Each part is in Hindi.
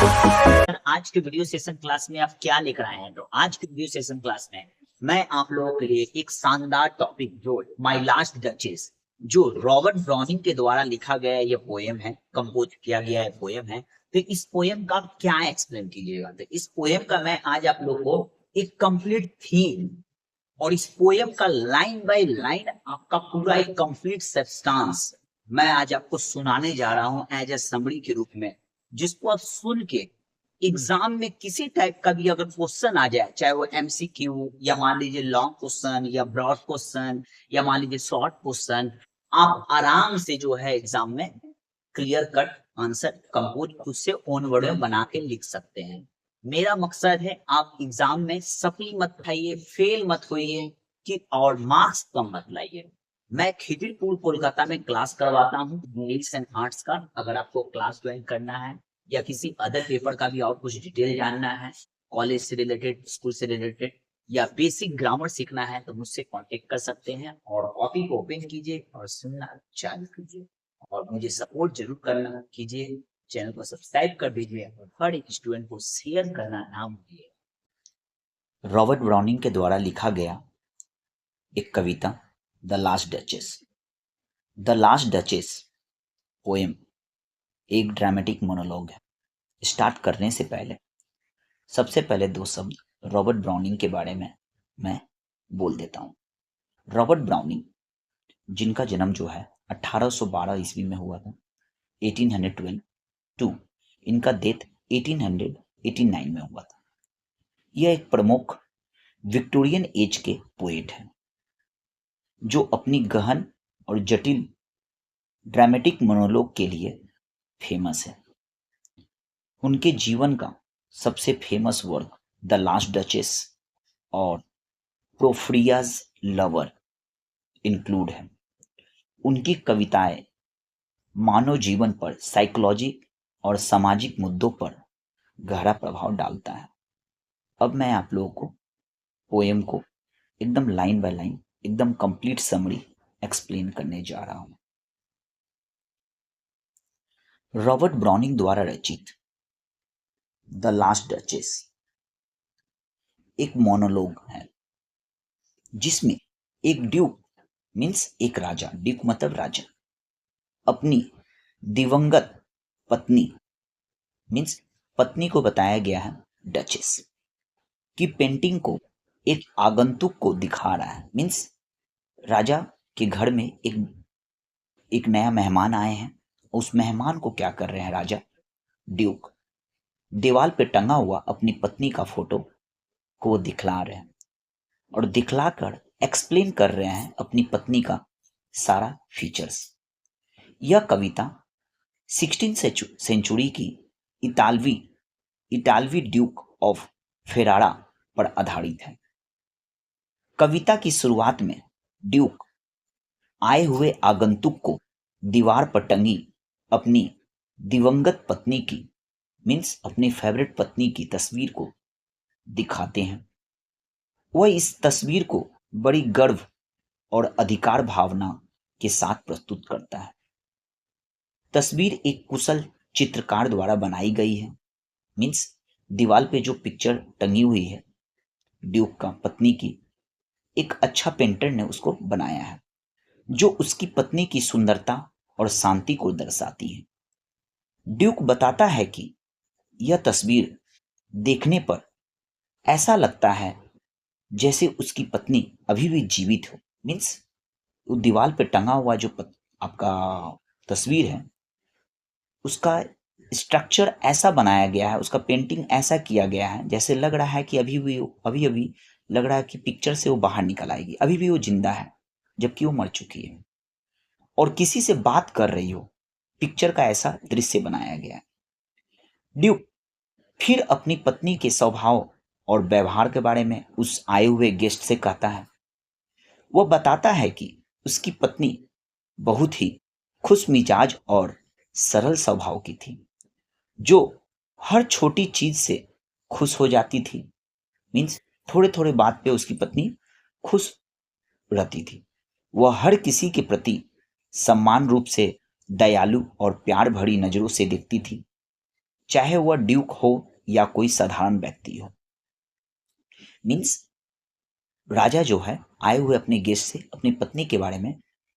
आज के वीडियो सेशन क्लास में आप क्या लेकर आए हैं? तो आज के वीडियो सेशन क्लास में मैं आप लोगों के लिए एक शानदार टॉपिक जो माय लास्ट डचेस, जो रॉबर्ट ब्राउनिंग के द्वारा लिखा गया ये पोएम है, कंपोज किया गया है पोएम है। तो इस पोएम का क्या एक्सप्लेन कीजिएगा? तो इस पोएम का मैं आज आप लोग को एक कंप्लीट थीम और इस पोएम का लाइन बाय लाइन आपका पूरा एक कंप्लीट सब्सटेंस मैं आज आपको सुनाने जा रहा हूं एज ए समरी के रूप में, जिसको आप सुन के एग्जाम में किसी टाइप का भी अगर क्वेश्चन आ जाए, चाहे वो एमसीक्यू या मान लीजिए लॉन्ग क्वेश्चन या ब्रॉड क्वेश्चन या मान लीजिए शॉर्ट क्वेश्चन, आप आराम से जो है एग्जाम में क्लियर कट आंसर कंपोज खुद से ओन वर्ड में बना के लिख सकते हैं। मेरा मकसद है आप एग्जाम में सफल मत खाइए, फेल मत होइए कि और मार्क्स कम मत लाइए। मैं खिदिरपुर कोलकाता में क्लास करवाता हूँ इंग्लिश एंड आर्ट्स का। अगर आपको क्लास ज्वाइन करना है या किसी अदर पेपर का भी और कुछ डिटेल जानना है, कॉलेज से रिलेटेड, स्कूल से रिलेटेड या बेसिक ग्रामर सीखना है, तो मुझसे कांटेक्ट कर सकते हैं और कॉपी को ओपन कीजिए और सुनना चालू कीजिए और मुझे सपोर्ट जरूर करना कीजिए। चैनल को सब्सक्राइब कर दीजिए और हर एक स्टूडेंट को शेयर करना ना भूलिए। रॉबर्ट ब्राउनिंग के द्वारा लिखा गया एक कविता the last duchess. The last duchess poem एक ड्रामेटिक मोनोलॉग है। स्टार्ट करने से पहले सबसे पहले दो शब्द रॉबर्ट ब्राउनिंग के बारे में मैं बोल देता हूँ। रॉबर्ट ब्राउनिंग, जिनका जन्म जो है 1812 ईस्वी में हुआ था, 1812, इनका डेथ 1889 में हुआ था। यह एक प्रमुख विक्टोरियन एज के पोएट हैं जो अपनी गहन और जटिल ड्रामेटिक मोनोलॉग के लिए फेमस है। उनके जीवन का सबसे famous work the last duchess और प्रोफ्रियाज लवर इंक्लूड है। उनकी कविताएं मानव जीवन पर, साइकोलॉजी और सामाजिक मुद्दों पर गहरा प्रभाव डालता है। अब मैं आप लोगों को पोएम को एकदम लाइन बाय लाइन, एकदम कंप्लीट समरी एक्सप्लेन करने जा रहा हूं। रॉबर्ट ब्राउनिंग द्वारा रचित द लास्ट डचेस एक मोनोलॉग है जिसमें एक ड्यूक मीन्स एक राजा, ड्यूक मतलब राजा, अपनी दिवंगत पत्नी मीन्स पत्नी को बताया गया है डचेस की पेंटिंग को एक आगंतुक को दिखा रहा है। मीन्स राजा के घर में एक नया मेहमान आए हैं। उस मेहमान को क्या कर रहे हैं राजा ड्यूक, दीवार पे टंगा हुआ अपनी पत्नी का फोटो को वो दिखला रहे हैं और दिखलाकर एक्सप्लेन कर रहे हैं अपनी पत्नी का सारा फीचर्स। यह कविता 16th सेंचुरी की इटालवी ड्यूक ऑफ फेरारा पर आधारित है। कविता की शुरुआत में ड्यूक आए हुए आगंतुक को दीवार पर टंगी अपनी दिवंगत पत्नी की मीन्स अपनी फेवरेट पत्नी की तस्वीर को दिखाते हैं। वह इस तस्वीर को बड़ी गर्व और अधिकार भावना के साथ प्रस्तुत करता है। तस्वीर एक कुशल चित्रकार द्वारा बनाई गई है। मीन्स दीवार पे जो पिक्चर टंगी हुई है ड्यूक का पत्नी की, एक अच्छा पेंटर ने उसको बनाया है जो उसकी पत्नी की सुंदरता और शांति को दर्शाती है। ड्यूक बताता है कि यह तस्वीर देखने पर ऐसा लगता है जैसे उसकी पत्नी अभी भी जीवित हो। मीन्स वो दीवार पे टंगा हुआ जो आपका तस्वीर है उसका स्ट्रक्चर ऐसा बनाया गया है, उसका पेंटिंग ऐसा किया गया है जैसे लग रहा है कि अभी लग रहा है कि पिक्चर से वो बाहर निकल आएगी, अभी भी वो जिंदा है जबकि वो मर चुकी है और किसी से बात कर रही हो। पिक्चर का ऐसा दृश्य बनाया गया है। ड्यूक फिर अपनी पत्नी के स्वभाव और व्यवहार के बारे में उस आए हुए गेस्ट से कहता है। वह बताता है कि उसकी पत्नी बहुत ही खुश मिजाज और सरल स्वभाव की थी जो हर छोटी चीज से खुश हो जाती थी। मीन्स थोड़े थोड़े बात पे उसकी पत्नी खुश रहती थी। वह हर किसी के प्रति समान रूप से दयालु और प्यार भरी नजरों से देखती थी। चाहे वह ड्यूक हो या कोई साधारण व्यक्ति हो। मीन्स राजा जो है आए हुए अपने गेस्ट से अपनी पत्नी के बारे में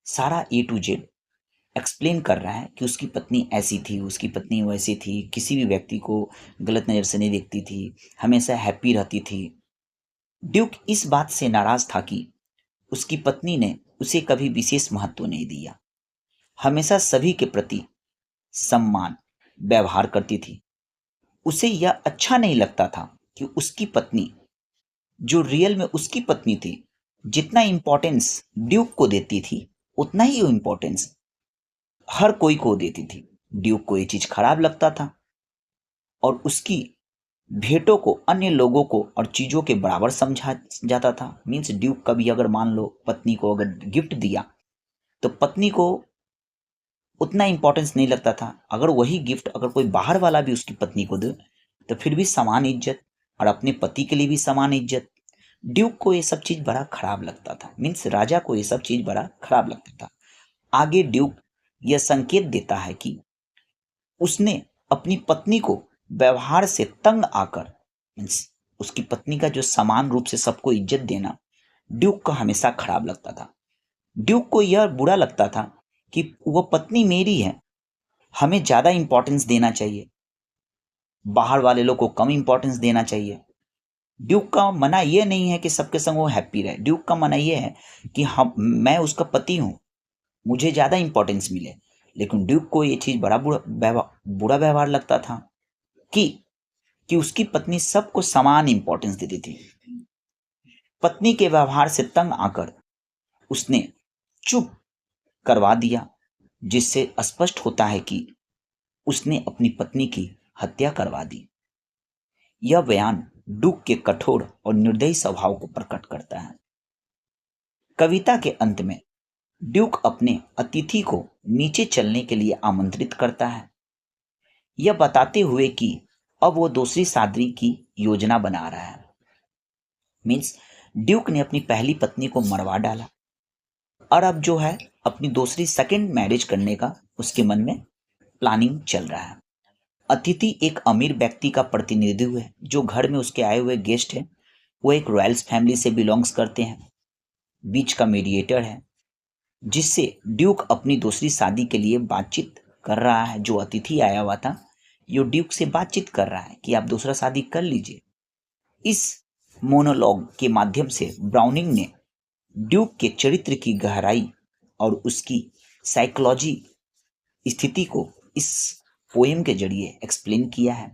सारा ए टू जेड एक्सप्लेन कर रहा है कि उसकी पत्नी ऐसी थी, उसकी पत्नी वैसी थी, किसी भी व्यक्ति को गलत नज़र से नहीं देखती थी, हमेशा हैप्पी रहती थी। ड्यूक इस बात से नाराज था कि उसकी पत्नी ने उसे कभी विशेष महत्व नहीं दिया, हमेशा सभी के प्रति सम्मान व्यवहार करती थी। उसे यह अच्छा नहीं लगता था कि उसकी पत्नी, जो रियल में उसकी पत्नी थी, जितना इंपॉर्टेंस ड्यूक को देती थी उतना ही वो इंपॉर्टेंस हर कोई को देती थी। ड्यूक को ये चीज खराब लगता था और उसकी भेंटों को अन्य लोगों को और चीजों के बराबर समझा जाता था। मीन्स ड्यूक कभी अगर मान लो पत्नी को अगर गिफ्ट दिया तो पत्नी को उतना इंपॉर्टेंस नहीं लगता था। अगर वही गिफ्ट अगर कोई बाहर वाला भी उसकी पत्नी को दे तो फिर भी समान इज्जत, और अपने पति के लिए भी समान इज्जत। ड्यूक को ये सब चीज बड़ा खराब लगता था। मीन्स राजा को ये सब चीज बड़ा खराब लगता था। आगे ड्यूक यह संकेत देता है कि उसने अपनी पत्नी को व्यवहार से तंग आकर, मीन्स उसकी पत्नी का जो समान रूप से सबको इज्जत देना ड्यूक को हमेशा खराब लगता था। ड्यूक को यह बुरा लगता था कि वह पत्नी मेरी है, हमें ज्यादा इंपॉर्टेंस देना चाहिए, बाहर वाले लोग को कम इंपॉर्टेंस देना चाहिए। ड्यूक का मना यह नहीं है कि सबके संग वो हैप्पी रहे। ड्यूक का मना यह है कि मैं उसका पति हूं, मुझे ज्यादा इंपॉर्टेंस मिले। लेकिन ड्यूक को ये चीज बड़ा बुरा व्यवहार लगता था कि उसकी पत्नी सबको समान इंपॉर्टेंस देती थी। पत्नी के व्यवहार से तंग आकर उसने चुप करवा दिया, जिससे स्पष्ट होता है कि उसने अपनी पत्नी की हत्या करवा दी। यह बयान ड्यूक के कठोर और निर्दयी स्वभाव को प्रकट करता है। कविता के अंत में ड्यूक अपने अतिथि को नीचे चलने के लिए आमंत्रित करता है, यह बताते हुए कि अब वो दूसरी शादी की योजना बना रहा है। मीन्स ड्यूक ने अपनी पहली पत्नी को मरवा डाला और अब जो है अपनी दूसरी सेकंड मैरिज करने का उसके मन में प्लानिंग चल रहा है। अतिथि एक अमीर व्यक्ति का प्रतिनिधित्व है। जो घर में उसके आए हुए गेस्ट हैं वो एक रॉयल्स फैमिली से बिलोंग्स करते हैं। बीच का मीडिएटर है जिससे ड्यूक अपनी दूसरी शादी के लिए बातचीत कर रहा है। जो अतिथि आया हुआ था यो ड्यूक से बातचीत कर रहा है कि आप दूसरा शादी कर लीजिए। इस मोनोलॉग के माध्यम से ब्राउनिंग ने ड्यूक के चरित्र की गहराई और उसकी साइकोलॉजी स्थिति को इस पोएम के जरिए एक्सप्लेन किया है।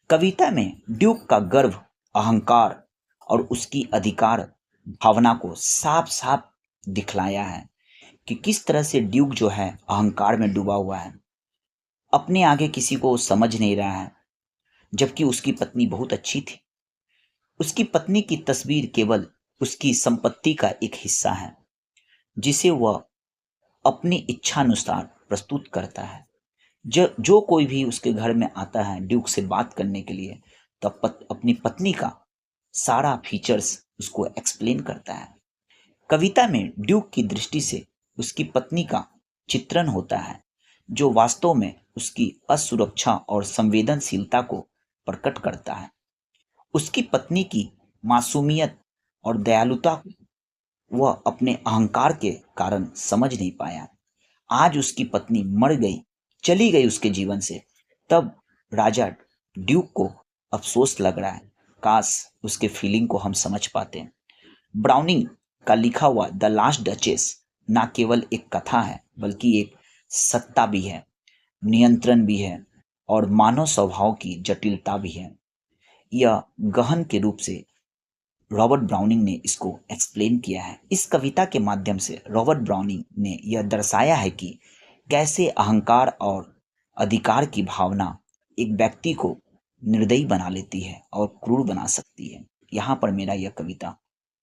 कविता में ड्यूक का गर्व, अहंकार और उसकी अधिकार भावना को साफ साफ दिखलाया है कि किस तरह से ड्यूक जो है अहंकार में डूबा हुआ है, अपने आगे किसी को समझ नहीं रहा है, जबकि उसकी पत्नी बहुत अच्छी थी। उसकी पत्नी की तस्वीर केवल उसकी संपत्ति का एक हिस्सा है जिसे वह अपनी इच्छानुसार प्रस्तुत करता है। जो कोई भी उसके घर में आता है ड्यूक से बात करने के लिए तो अपनी पत्नी का सारा फीचर्स उसको एक्सप्लेन करता है। कविता में ड्यूक की दृष्टि से उसकी पत्नी का चित्रण होता है जो वास्तव में उसकी असुरक्षा और संवेदनशीलता को प्रकट करता है। उसकी पत्नी की मासूमियत और दयालुता को वह अपने अहंकार के कारण समझ नहीं पाया। आज उसकी पत्नी मर गई, चली गई उसके जीवन से, तब राजा ड्यूक को अफसोस लग रहा है। काश उसके फीलिंग को हम समझ पाते। ब्राउनिंग का लिखा हुआ द लास्ट डचेस ना केवल एक कथा है बल्कि एक सत्ता भी है, नियंत्रण भी है और मानव स्वभाव की जटिलता भी है। यह गहन के रूप से रॉबर्ट ब्राउनिंग ने इसको एक्सप्लेन किया है। इस कविता के माध्यम से रॉबर्ट ब्राउनिंग ने यह दर्शाया है कि कैसे अहंकार और अधिकार की भावना एक व्यक्ति को निर्दयी बना लेती है और क्रूर बना सकती है। यहाँ पर मेरा यह कविता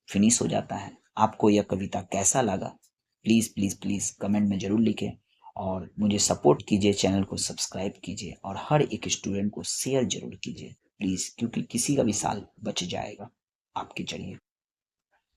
फिनिश हो जाता है। आपको यह कविता कैसा लगा प्लीज़ प्लीज़ प्लीज़ कमेंट में ज़रूर लिखें और मुझे सपोर्ट कीजिए, चैनल को सब्सक्राइब कीजिए और हर एक स्टूडेंट को शेयर जरूर कीजिए प्लीज़, क्योंकि किसी का भी साल बच जाएगा आपके जरिए।